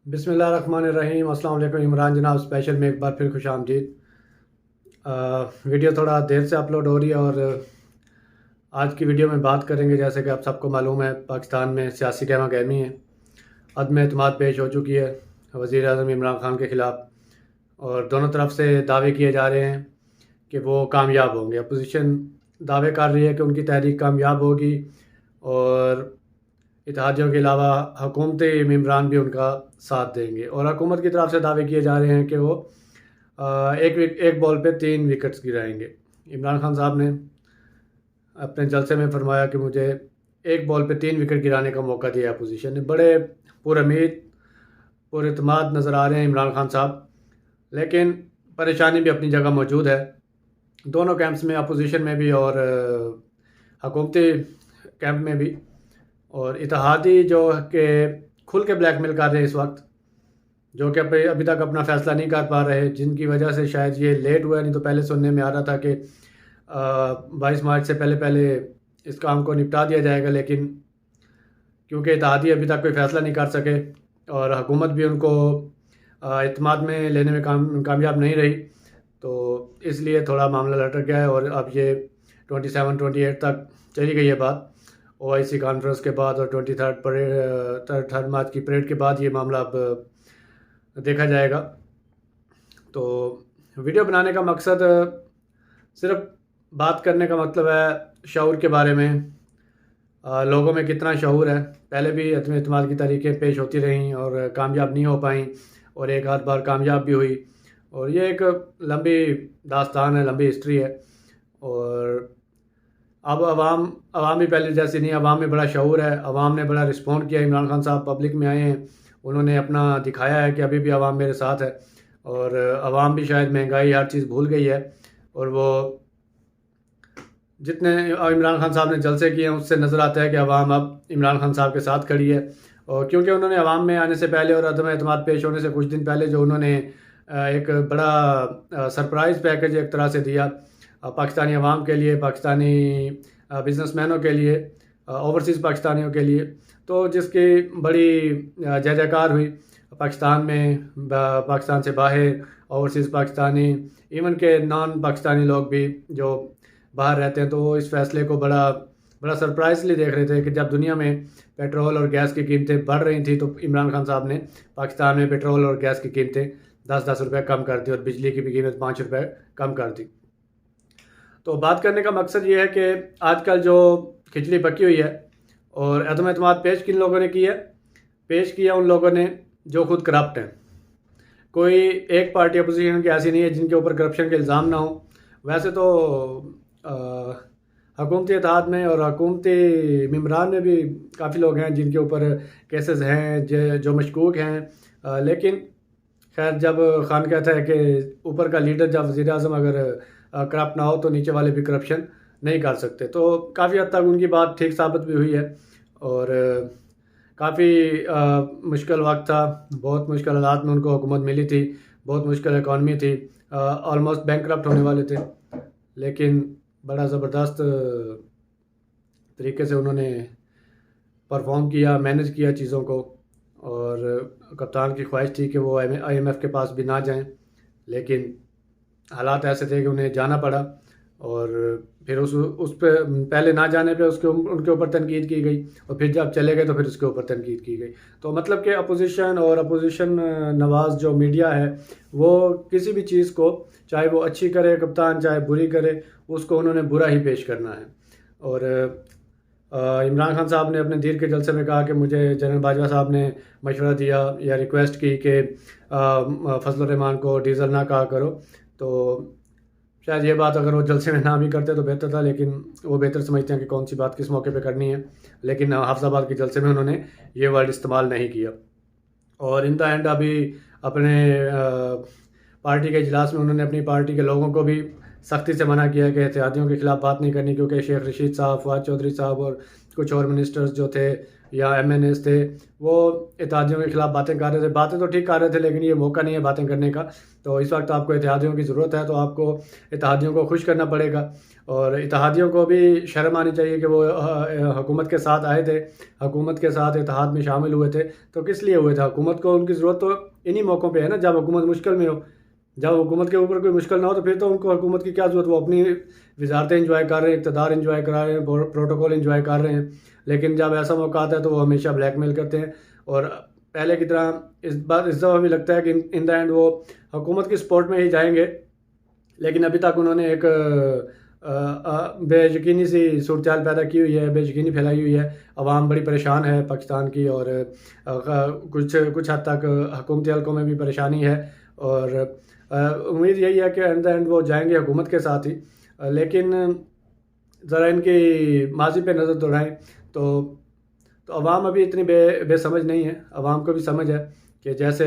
بسم اللہ الرحمن الرحیم۔ السلام علیکم عمران جناب، اسپیشل میں ایک بار پھر خوش آمدید۔ ویڈیو تھوڑا دیر سے اپلوڈ ہو رہی ہے اور آج کی ویڈیو میں بات کریں گے، جیسے کہ آپ سب کو معلوم ہے پاکستان میں سیاسی گہما گہمی ہے، عدم اعتماد پیش ہو چکی ہے وزیر اعظم عمران خان کے خلاف، اور دونوں طرف سے دعوے کیے جا رہے ہیں کہ وہ کامیاب ہوں گے۔ اپوزیشن دعوے کر رہی ہے کہ ان کی تحریک کامیاب ہوگی، اور اتحادیوں کے علاوہ حکومتی ممبران بھی ان کا ساتھ دیں گے، اور حکومت کی طرف سے دعوے کیے جا رہے ہیں کہ وہ ایک بال پہ 3 وکٹس گرائیں گے۔ عمران خان صاحب نے اپنے جلسے میں فرمایا کہ مجھے ایک بال پہ 3 وکٹ گرانے کا موقع دیا اپوزیشن نے۔ بڑے پر امید پر اعتماد نظر آ رہے ہیں عمران خان صاحب، لیکن پریشانی بھی اپنی جگہ موجود ہے دونوں کیمپس میں، اپوزیشن میں بھی اور حکومتی کیمپ میں بھی۔ اور اتحادی جو کہ کھل کے بلیک میل کر رہے ہیں اس وقت، جو کہ ابھی تک اپنا فیصلہ نہیں کر پا رہے، جن کی وجہ سے شاید یہ لیٹ ہوا ہے، نہیں تو پہلے سننے میں آ رہا تھا کہ 22 مارچ سے پہلے اس کام کو نپٹا دیا جائے گا، لیکن کیونکہ اتحادی ابھی تک کوئی فیصلہ نہیں کر سکے اور حکومت بھی ان کو اعتماد میں لینے میں کامیاب نہیں رہی، تو اس لیے تھوڑا معاملہ لٹک گیا ہے، اور اب یہ 27-28 تک چلی گئی ہے بات۔ OIC کانفرنس کے بعد اور 23 مارچ کی پریڈ کے بعد یہ معاملہ اب دیکھا جائے گا۔ تو ویڈیو بنانے کا مقصد صرف بات کرنے کا مطلب ہے شعور کے بارے میں، لوگوں میں کتنا شعور ہے۔ پہلے بھی عدم اعتماد کی تحریکیں پیش ہوتی رہیں اور کامیاب نہیں ہو پائیں، اور ایک آدھ بار کامیاب بھی ہوئی، اور یہ ایک لمبی داستان ہے، لمبی ہسٹری ہے۔ اور اب عوام بھی پہلے جیسے نہیں، عوام میں بڑا شعور ہے، عوام نے بڑا رسپونڈ کیا۔ عمران خان صاحب پبلک میں آئے ہیں، انہوں نے اپنا دکھایا ہے کہ ابھی بھی عوام میرے ساتھ ہے، اور عوام بھی شاید مہنگائی ہر چیز بھول گئی ہے، اور وہ جتنے عمران خان صاحب نے جلسے کیے ہیں اس سے نظر آتا ہے کہ عوام اب عمران خان صاحب کے ساتھ کھڑی ہے۔ اور کیونکہ انہوں نے عوام میں آنے سے پہلے اور عدم اعتماد پیش ہونے سے کچھ دن پہلے جو انہوں نے ایک بڑا سرپرائز پیکج ایک طرح سے دیا پاکستانی عوام کے لیے، پاکستانی بزنس مینوں کے لیے، اوورسیز پاکستانیوں کے لیے، تو جس کی بڑی جے جے کار ہوئی پاکستان میں، پاکستان سے باہر اوورسیز پاکستانی، ایون کہ نان پاکستانی لوگ بھی جو باہر رہتے ہیں، تو وہ اس فیصلے کو بڑا سرپرائزلی دیکھ رہے تھے کہ جب دنیا میں پیٹرول اور گیس کی قیمتیں بڑھ رہی تھیں تو عمران خان صاحب نے پاکستان میں پیٹرول اور گیس کی قیمتیں 10 روپے کم کر دی، اور بجلی کی بھی قیمت 5 روپے کم کر دی۔ تو بات کرنے کا مقصد یہ ہے کہ آج کل جو کھچڑی پکی ہوئی ہے، اور عدم اعتماد پیش کن لوگوں نے کی ہے؟ پیش کیا ان لوگوں نے جو خود کرپٹ ہیں۔ کوئی ایک پارٹی اپوزیشن کی ایسی نہیں ہے جن کے اوپر کرپشن کے الزام نہ ہوں۔ ویسے تو حکومتی اتحاد میں اور حکومتی ممبران میں بھی کافی لوگ ہیں جن کے اوپر کیسز ہیں جو مشکوک ہیں، لیکن خیر جب خان کہتا ہے کہ اوپر کا لیڈر جب وزیر اعظم اگر کرپٹ نہ ہو تو نیچے والے بھی کرپشن نہیں کر سکتے، تو کافی حد تک ان کی بات ٹھیک ثابت بھی ہوئی ہے۔ اور کافی مشکل وقت تھا، بہت مشکل حالات میں ان کو حکومت ملی تھی، بہت مشکل اکانومی تھی، آلموسٹ بینک کرپٹ ہونے والے تھے، لیکن بڑا زبردست طریقے سے انہوں نے پرفارم کیا، مینج کیا چیزوں کو، اور کپتان کی خواہش تھی کہ وہ IMF کے پاس بھی نہ جائیں، لیکن حالات ایسے تھے کہ انہیں جانا پڑا، اور پھر اس پہ پہلے نہ جانے پہ ان کے اوپر تنقید کی گئی، اور پھر جب چلے گئے تو پھر اس کے اوپر تنقید کی گئی۔ تو مطلب کہ اپوزیشن اور اپوزیشن نواز جو میڈیا ہے، وہ کسی بھی چیز کو چاہے وہ اچھی کرے کپتان، چاہے بری کرے، اس کو انہوں نے برا ہی پیش کرنا ہے۔ اور عمران خان صاحب نے اپنے دیر کے جلسے میں کہا کہ مجھے جنرل باجوہ صاحب نے مشورہ دیا یا ریکویسٹ کی کہ فضل الرحمان کو ڈیزل نہ کہا کرو، تو شاید یہ بات اگر وہ جلسے میں نہ بھی کرتے تو بہتر تھا، لیکن وہ بہتر سمجھتے ہیں کہ کون سی بات کس موقع پہ کرنی ہے، لیکن حافظ آباد کے جلسے میں انہوں نے یہ ورڈ استعمال نہیں کیا۔ اور ان دا اینڈ ابھی اپنے پارٹی کے اجلاس میں انہوں نے اپنی پارٹی کے لوگوں کو بھی سختی سے منع کیا کہ اتحادیوں کے خلاف بات نہیں کرنی، کیونکہ شیخ رشید صاحب، فواد چودھری صاحب اور کچھ اور منسٹرز جو تھے، یا MNAs تھے وہ اتحادیوں کے خلاف باتیں کر رہے تھے. باتیں تو ٹھیک کر رہے تھے لیکن یہ موقع نہیں ہے باتیں کرنے کا. تو اس وقت آپ کو اتحادیوں کی ضرورت ہے, تو آپ کو اتحادیوں کو خوش کرنا پڑے گا. اور اتحادیوں کو بھی شرم آنی چاہیے کہ وہ حکومت کے ساتھ آئے تھے, حکومت کے ساتھ اتحاد میں شامل ہوئے تھے. تو کس لیے ہوئے تھے؟ حکومت کو ان کی ضرورت تو انہی موقعوں پہ ہے نا, جب حکومت مشکل میں ہو. جب حکومت کے اوپر کوئی مشکل نہ ہو تو پھر تو ان کو حکومت کی کیا ضرورت, وہ اپنی وزارتیں انجوائے کر رہے ہیں, اقتدار انجوائے کرا رہے ہیں, پروٹوکول انجوائے کر رہے ہیں. لیکن جب ایسا موقع آتا ہے تو وہ ہمیشہ بلیک میل کرتے ہیں. اور پہلے کی طرح اس دفعہ بھی لگتا ہے کہ ان دا اینڈ وہ حکومت کی سپورٹ میں ہی جائیں گے. لیکن ابھی تک انہوں نے ایک بے یقینی سی صورتحال پیدا کی ہوئی ہے, بے یقینی پھیلائی ہوئی ہے. عوام بڑی پریشان ہے پاکستان کی, اور کچھ حد تک حکومتی حلقوں میں بھی پریشانی ہے. اور امید یہی ہے کہ ان دا اینڈ وہ جائیں گے حکومت کے ساتھ ہی. لیکن ذرا ان کی ماضی پہ نظر دوڑائیں تو عوام ابھی اتنی بے سمجھ نہیں ہے. عوام کو بھی سمجھ ہے کہ جیسے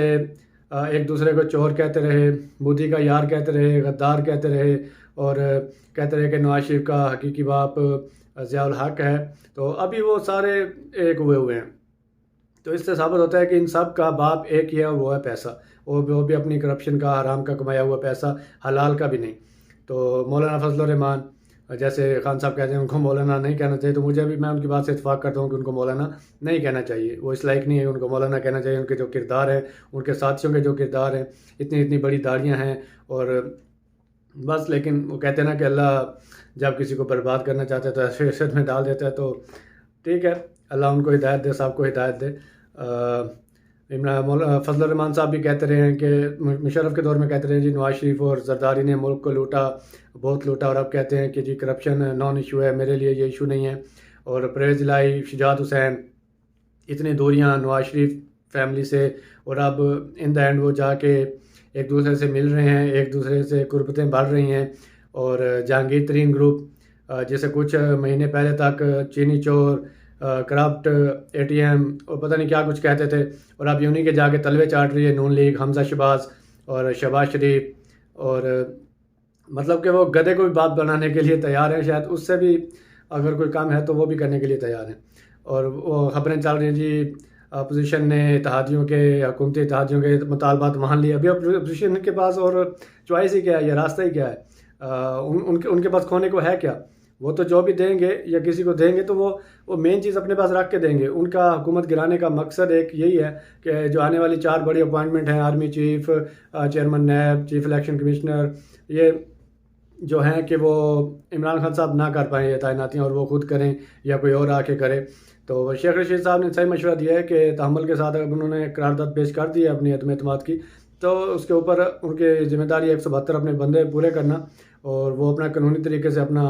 ایک دوسرے کو چور کہتے رہے, مودی کا یار کہتے رہے, غدار کہتے رہے, اور کہتے رہے کہ نواز شریف کا حقیقی باپ ضیاء الحق ہے, تو ابھی وہ سارے ایک ہوئے ہیں. تو اس سے ثابت ہوتا ہے کہ ان سب کا باپ ایک ہی ہے, اور وہ ہے پیسہ. وہ بھی اپنی کرپشن کا, حرام کا کمایا ہوا پیسہ, حلال کا بھی نہیں. تو مولانا فضل الرحمان, جیسے خان صاحب کہتے ہیں ان کو مولانا نہیں کہنا چاہیے, تو مجھے بھی, میں ان کی بات سے اتفاق کرتا ہوں کہ ان کو مولانا نہیں کہنا چاہیے. وہ اس لائق نہیں ہے ان کو مولانا کہنا چاہیے. ان کے جو کردار ہیں, ان کے ساتھیوں کے جو کردار ہیں, اتنی بڑی داڑیاں ہیں, اور بس. لیکن وہ کہتے ہیں نا کہ اللہ جب کسی کو برباد کرنا چاہتا ہے تو ایسے عشق میں ڈال دیتا ہے. تو ٹھیک ہے, اللہ ان کو ہدایت دے, سب کو ہدایت دے. فضل الرحمان صاحب بھی کہتے رہے ہیں کہ مشرف کے دور میں کہتے رہے ہیں جی نواز شریف اور زرداری نے ملک کو لوٹا, بہت لوٹا, اور اب کہتے ہیں کہ جی کرپشن نان ایشو ہے, میرے لیے یہ ایشو نہیں ہے. اور پرویز الہی, شجاعت حسین, اتنی دوریاں نواز شریف فیملی سے, اور اب ان دا اینڈ وہ جا کے ایک دوسرے سے مل رہے ہیں, ایک دوسرے سے قربتیں بڑھ رہی ہیں. اور جہانگیر ترین گروپ, جیسے کچھ مہینے پہلے تک چینی چور, کرپٹ, ATM اور پتہ نہیں کیا کچھ کہتے تھے, اور اب انہی کے جا کے تلوے چاٹ رہی ہے نون لیگ, حمزہ شہباز اور شہباز شریف. اور مطلب کہ وہ گدھے کو بھی باپ بنانے کے لیے تیار ہیں. شاید اس سے بھی اگر کوئی کام ہے تو وہ بھی کرنے کے لیے تیار ہیں. اور وہ خبریں چل رہی ہیں جی اپوزیشن نے اتحادیوں کے, حکومتی اتحادیوں کے مطالبات مان لیے. ابھی اپوزیشن کے پاس اور چوائس ہی کیا ہے, یا راستہ ہی کیا ہے؟ ان کے پاس کھونے کو ہے کیا؟ وہ تو جو بھی دیں گے یا کسی کو دیں گے تو وہ مین چیز اپنے پاس رکھ کے دیں گے. ان کا حکومت گرانے کا مقصد ایک یہی ہے کہ جو آنے والی 4 بڑی اپوائنٹمنٹ ہیں, army chief, chairman NAB, chief election commissioner, یہ جو ہیں کہ وہ عمران خان صاحب نہ کر پائیں یہ تعیناتیاں, اور وہ خود کریں یا کوئی اور آ کے کرے. تو شیخ رشید صاحب نے صحیح مشورہ دیا ہے کہ تحمل کے ساتھ اگر انہوں نے قرارداد پیش کر دی ہے اپنی عدم اعتماد کی, تو اس کے اوپر ان کے ذمہ داری 172 اپنے بندے پورے کرنا, اور وہ اپنا قانونی طریقے سے اپنا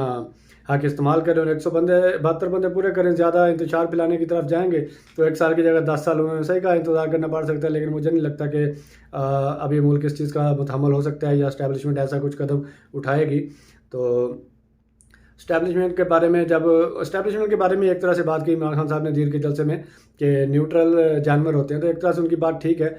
حق استعمال کریں. اور 172 بندے پورے کریں. زیادہ انتشار پھیلانے کی طرف جائیں گے تو 1 سال کی جگہ 10 سال انہوں نے صحیح کہا انتظار کرنا پڑ سکتا ہے. لیکن مجھے نہیں لگتا کہ ابھی ملک اس چیز کا متحمل ہو سکتا ہے, یا اسٹیبلشمنٹ ایسا کچھ قدم اٹھائے گی. تو اسٹیبلشمنٹ کے بارے میں ایک طرح سے بات کی عمران خان صاحب نے دیر کے جلسے میں کہ نیوٹرل جانور ہوتے ہیں, تو ایک طرح سے ان کی بات ٹھیک ہے.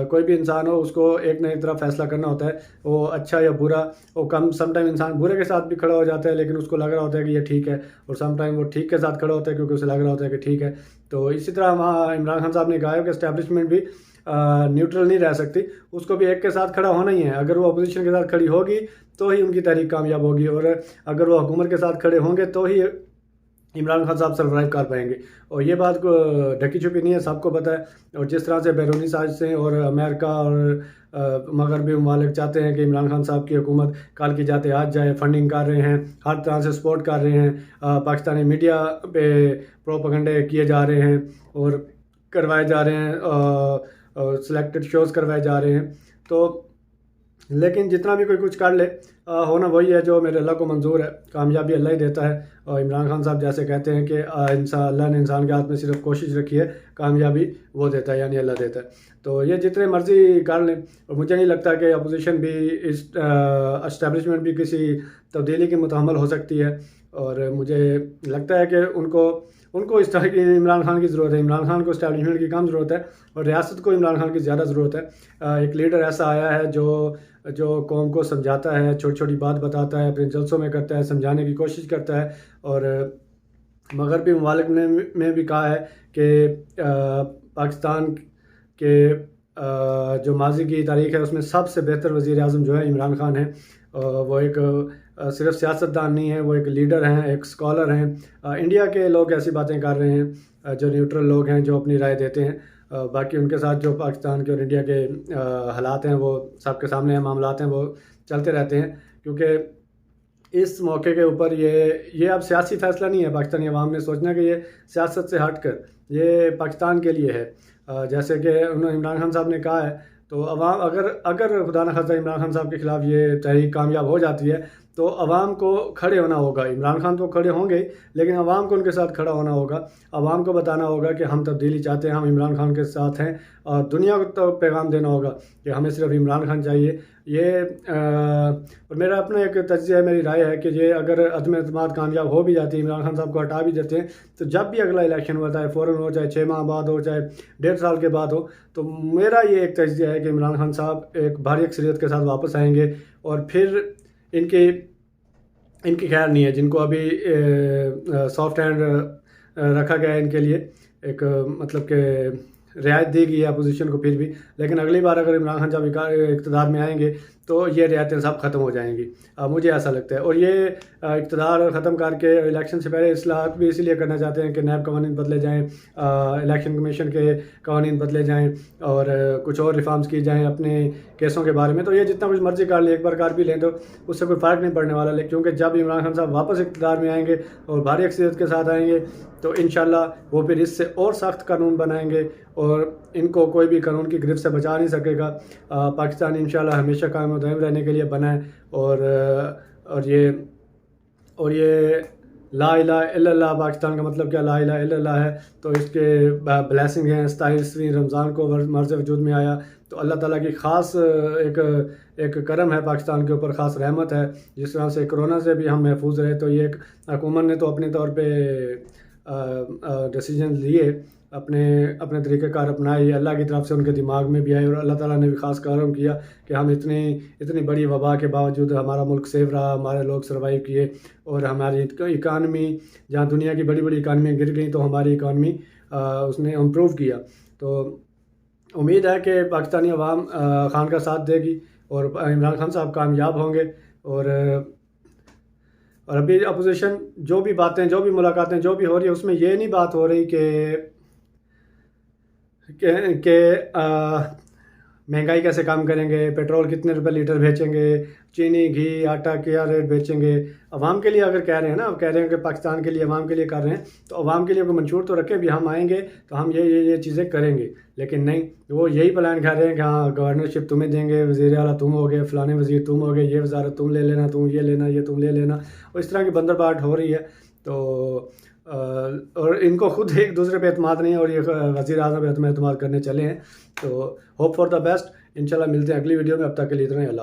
کوئی بھی انسان ہو اس کو ایک نہ ایک طرف فیصلہ کرنا ہوتا ہے, وہ اچھا یا برا. وہ سم ٹائم انسان برے کے ساتھ بھی کھڑا ہو جاتا ہے لیکن اس کو لگ رہا ہوتا ہے کہ یہ ٹھیک ہے, اور سم ٹائم وہ ٹھیک کے ساتھ کھڑا ہوتا ہے کیونکہ اسے لگ رہا ہوتا ہے کہ ٹھیک ہے. تو اسی طرح وہاں عمران خان صاحب نے کہا ہے کہ اسٹیبلشمنٹ بھی نیوٹرل نہیں رہ سکتی, اس کو بھی ایک کے ساتھ کھڑا ہونا ہی ہے. اگر وہ اپوزیشن کے ساتھ کھڑی ہوگی تو ہی ان کی تحریک کامیاب ہوگی, اور اگر وہ حکومت کے ساتھ کھڑے ہوں گے تو ہی عمران خان صاحب سروائیو کر پائیں گے. اور یہ بات کو ڈھکی چھپی نہیں ہے, سب کو پتہ ہے. اور جس طرح سے بیرونی سازشیں اور امریکہ اور مغربی ممالک چاہتے ہیں کہ عمران خان صاحب کی حکومت کل کی جاتے آج جائے, فنڈنگ کر رہے ہیں, ہر طرح سے سپورٹ کر رہے ہیں, پاکستانی میڈیا پہ پروپیگنڈے کیے جا رہے ہیں اور کروائے جا رہے ہیں, سلیکٹڈ شوز کروائے جا رہے ہیں. تو لیکن جتنا بھی کوئی کچھ کر لے, ہونا وہی ہے جو میرے اللہ کو منظور ہے. کامیابی اللہ ہی دیتا ہے. اور عمران خان صاحب جیسے کہتے ہیں کہ اللہ نے انسان کے ہاتھ میں صرف کوشش رکھی ہے, کامیابی وہ دیتا ہے, یعنی اللہ دیتا ہے. تو یہ جتنے مرضی کر لیں, اور مجھے نہیں لگتا کہ اپوزیشن بھی اسٹیبلشمنٹ بھی کسی تبدیلی کی متحمل ہو سکتی ہے. اور مجھے لگتا ہے کہ ان کو اس طرح کی عمران خان کی ضرورت ہے. عمران خان کو اسٹیبلشمنٹ کی کم ضرورت ہے, اور ریاست کو عمران خان کی زیادہ ضرورت ہے. ایک لیڈر ایسا آیا ہے جو قوم کو سمجھاتا ہے, چھوٹی چھوٹی بات بتاتا ہے, اپنے جلسوں میں کرتا ہے, سمجھانے کی کوشش کرتا ہے, اور مغربی ممالک میں بھی کہا ہے کہ پاکستان کے جو ماضی کی تاریخ ہے اس میں سب سے بہتر وزیر اعظم جو ہے عمران خان ہے. وہ ایک صرف سیاستدان نہیں ہے، وہ ایک لیڈر ہیں، ایک اسکالر ہیں. انڈیا کے لوگ ایسی باتیں کر رہے ہیں جو نیوٹرل لوگ ہیں، جو اپنی رائے دیتے ہیں. باقی ان کے ساتھ جو پاکستان کے اور انڈیا کے حالات ہیں وہ سب کے سامنے ہیں، معاملات ہیں وہ چلتے رہتے ہیں. کیونکہ اس موقع کے اوپر یہ اب سیاسی فیصلہ نہیں ہے پاکستانی عوام نے سوچنا کہ یہ سیاست سے ہٹ کر یہ پاکستان کے لیے ہے. جیسے کہ انہوں عمران خان صاحب نے کہا ہے تو عوام اگر خدا نخواستہ عمران خان صاحب کے خلاف یہ تحریک کامیاب ہو جاتی ہے تو عوام کو کھڑے ہونا ہوگا. عمران خان تو کھڑے ہوں گے لیکن عوام کو ان کے ساتھ کھڑا ہونا ہوگا. عوام کو بتانا ہوگا کہ ہم تبدیلی چاہتے ہیں، ہم عمران خان کے ساتھ ہیں، اور دنیا کو تو پیغام دینا ہوگا کہ ہمیں صرف عمران خان چاہیے. اور میرا اپنا ایک تجزیہ ہے، میری رائے ہے کہ یہ اگر عدم اعتماد کامیاب ہو بھی جاتی ہے، عمران خان صاحب کو ہٹا بھی دیتے ہیں، تو جب بھی اگلا الیکشن ہوتا ہے، فوراً ہو، چاہے 6 ماہ بعد ہو، چاہے 1.5 سال کے بعد ہو، تو میرا یہ ایک تجزیہ ہے کہ عمران خان صاحب ایک بھاری اکثریت کے ساتھ واپس آئیں گے. اور پھر ان کی خیر نہیں ہے، جن کو ابھی سافٹ ہینڈ رکھا گیا ہے ان کے لیے، ایک مطلب کہ رعایت دی گئی ہے اپوزیشن کو پھر بھی. لیکن اگلی بار اگر عمران خان صاحب اقتدار میں آئیں گے تو یہ رعایتیں سب ختم ہو جائیں گی، مجھے ایسا لگتا ہے. اور یہ اقتدار ختم کر کے الیکشن سے پہلے اصلاحات بھی اسی لیے کرنا چاہتے ہیں کہ نیب قوانین بدلے جائیں، الیکشن کمیشن کے قوانین بدلے جائیں، اور کچھ اور ریفارمز کی جائیں اپنے کیسوں کے بارے میں. تو یہ جتنا کچھ مرضی کر لیں، ایک بار کر بھی لیں تو اس سے کوئی فرق نہیں پڑنے والا. کیونکہ جب عمران خان صاحب واپس اقتدار میں آئیں گے اور بھاری اکثریت کے ساتھ آئیں گے تو انشاءاللہ وہ پھر اس سے اور سخت قانون بنائیں گے اور ان کو کوئی بھی قانون کی گرفت سے بچا نہیں سکے گا. پاکستان انشاءاللہ ہمیشہ قائم و دائم رہنے کے لیے بنا ہے. اور یہ لا الہ الا اللہ، پاکستان کا مطلب کیا لا الہ الا اللہ ہے. تو اس کے بلیسنگ ہیں. 27ویں رمضان کو مرز وجود میں آیا تو اللہ تعالیٰ کی خاص ایک کرم ہے پاکستان کے اوپر، خاص رحمت ہے. جس طرح سے کرونا سے بھی ہم محفوظ رہے، تو یہ ایک حکومت نے تو اپنے طور پہ ڈیسیجن لیے، اپنے طریقہ کار اپنائے، اللہ کی طرف سے ان کے دماغ میں بھی آئے، اور اللہ تعالیٰ نے بھی خاص کرم کیا کہ ہم اتنی بڑی وبا کے باوجود ہمارا ملک سیف رہا، ہمارے لوگ سروائیو کیے. اور ہماری اکانومی، جہاں دنیا کی بڑی اکانومیاں گر گئیں تو ہماری اکانومی اس نے امپروو کیا. تو امید ہے کہ پاکستانی عوام خان کا ساتھ دے گی اور عمران خان صاحب کامیاب ہوں گے. اور ابھی اپوزیشن جو بھی باتیں، جو بھی ملاقاتیں جو بھی ہو رہی ہے، اس میں یہ نہیں بات ہو رہی کہ مہنگائی کیسے کم کریں گے، پیٹرول کتنے روپے لیٹر بیچیں گے، چینی، گھی، آٹا کیا ریٹ بیچیں گے. عوام کے لیے اگر کہہ رہے ہیں نا، کہہ رہے ہیں کہ پاکستان کے لیے، عوام کے لیے کر رہے ہیں، تو عوام کے لیے کوئی منشور تو رکھیں بھی ہم آئیں گے تو ہم یہ چیزیں کریں گے. لیکن نہیں، وہ یہی پلان کر رہے ہیں کہ ہاں گورنرشپ تمہیں دیں گے، وزیر اعلیٰ تم ہو گے، فلانے وزیر تم ہو گے، یہ وزارت تم لے لینا، تم یہ لینا، یہ تم لے لینا. اور اس طرح کی بندر باٹ ہو رہی ہے. تو اور ان کو خود ایک دوسرے پہ اعتماد نہیں ہے، اور یہ وزیر اعظم پہ اعتماد کرنے چلے ہیں. تو ہوپ فار دا بیسٹ. انشاءاللہ ملتے ہیں اگلی ویڈیو میں. اب تک کے لیے اتنا ہی. اللہ